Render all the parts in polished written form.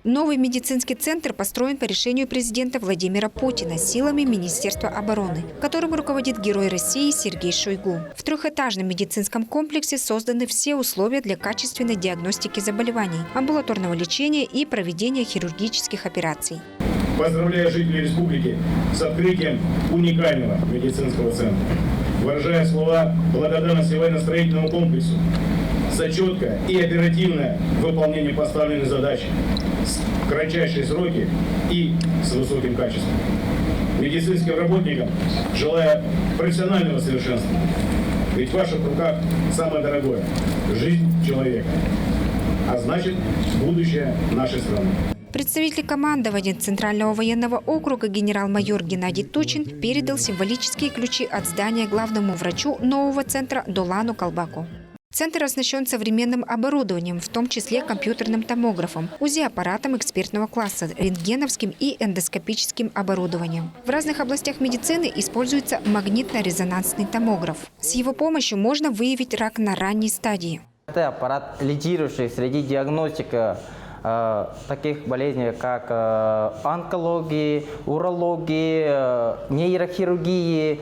Новый медицинский центр построен по решению президента Владимира Путина силами Министерства обороны, которым руководит герой России Сергей Шойгу. В трехэтажном медицинском комплексе созданы все условия для качественной диагностики заболеваний, амбулаторного лечения и проведения хирургических операций. Поздравляю жителей республики с открытием уникального медицинского центра. Выражая слова благодарности военно-строительному комплексу за четкое и оперативное выполнение поставленных задач в кратчайшие сроки и с высоким качеством. Медицинским работникам желаю профессионального совершенства. Ведь в ваших руках самое дорогое – жизнь человека, а значит будущее нашей страны. Представитель командования Центрального военного округа генерал-майор Геннадий Тучин передал символические ключи от здания главному врачу нового центра Долану Калбаку. Центр оснащен современным оборудованием, в том числе компьютерным томографом, УЗИ-аппаратом экспертного класса, рентгеновским и эндоскопическим оборудованием. В разных областях медицины используется магнитно-резонансный томограф. С его помощью можно выявить рак на ранней стадии. Это аппарат, лидирующий среди диагностики таких болезней, как онкологии, урологии, нейрохирургии,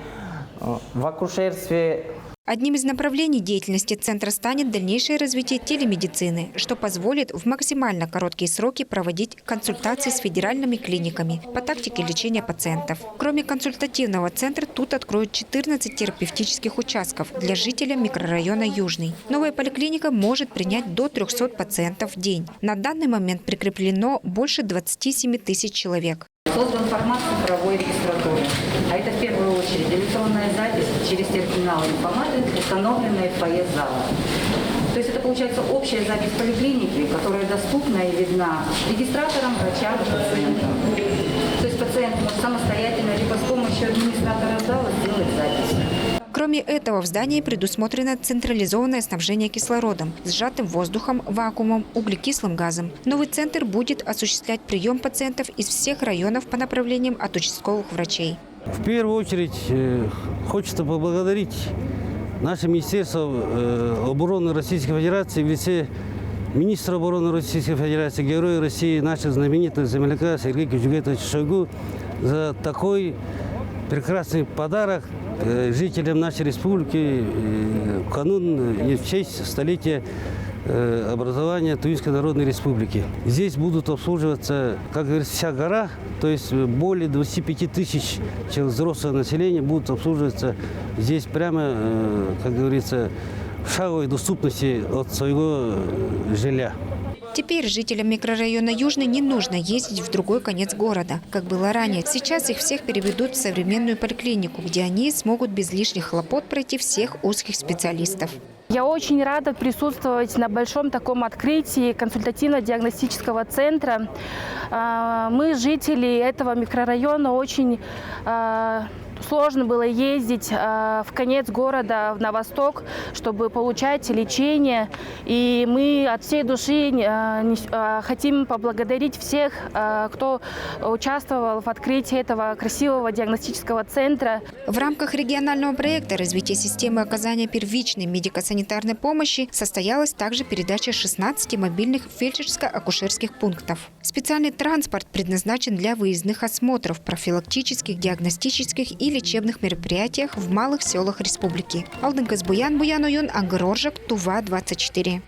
в акушерстве. Одним из направлений деятельности центра станет дальнейшее развитие телемедицины, что позволит в максимально короткие сроки проводить консультации с федеральными клиниками по тактике лечения пациентов. Кроме консультативного центра, тут откроют 14 терапевтических участков для жителей микрорайона Южный. Новая поликлиника может принять до 300 пациентов в день. На данный момент прикреплено больше 27 тысяч человек. Создан формат цифровой регистратуры. А это в первую очередь электронная запись через терминалы информации, установленные в фойе зала. То есть это получается общая запись поликлиники, которая доступна и видна регистраторам, врачам, пациентам. То есть пациент может самостоятельно либо с помощью администратора зала сделать запись. Кроме этого, в здании предусмотрено централизованное снабжение кислородом, сжатым воздухом, вакуумом, углекислым газом. Новый центр будет осуществлять прием пациентов из всех районов по направлениям от участковых врачей. В первую очередь хочется поблагодарить наше Министерство обороны Российской Федерации в лице министра обороны Российской Федерации, героя России, нашего знаменитого земляка Сергея Кичугетовича Шойгу за такой прекрасный подарок жителям нашей республики в канун и в честь столетия образования Тувинской Народной Республики. Здесь будут обслуживаться, как говорится, вся гора, то есть более 25 тысяч взрослого населения будут обслуживаться здесь прямо, как говорится, в шаговой доступности от своего жилья. Теперь жителям микрорайона Южный не нужно ездить в другой конец города, как было ранее. Сейчас их всех переведут в современную поликлинику, где они смогут без лишних хлопот пройти всех узких специалистов. Я очень рада присутствовать на большом таком открытии консультативно-диагностического центра. Мы, жители этого микрорайона, очень сложно было ездить в конец города, на восток, чтобы получать лечение. И мы от всей души хотим поблагодарить всех, кто участвовал в открытии этого красивого диагностического центра. В рамках регионального проекта развития системы оказания первичной медико-санитарной помощи состоялась также передача 16 мобильных фельдшерско-акушерских пунктов. Специальный транспорт предназначен для выездных осмотров, профилактических, диагностических и лечебных мероприятиях в малых селах республики. Алдын Казбуян, Буян Уюн, Ангыр Оржак, Тува, 24.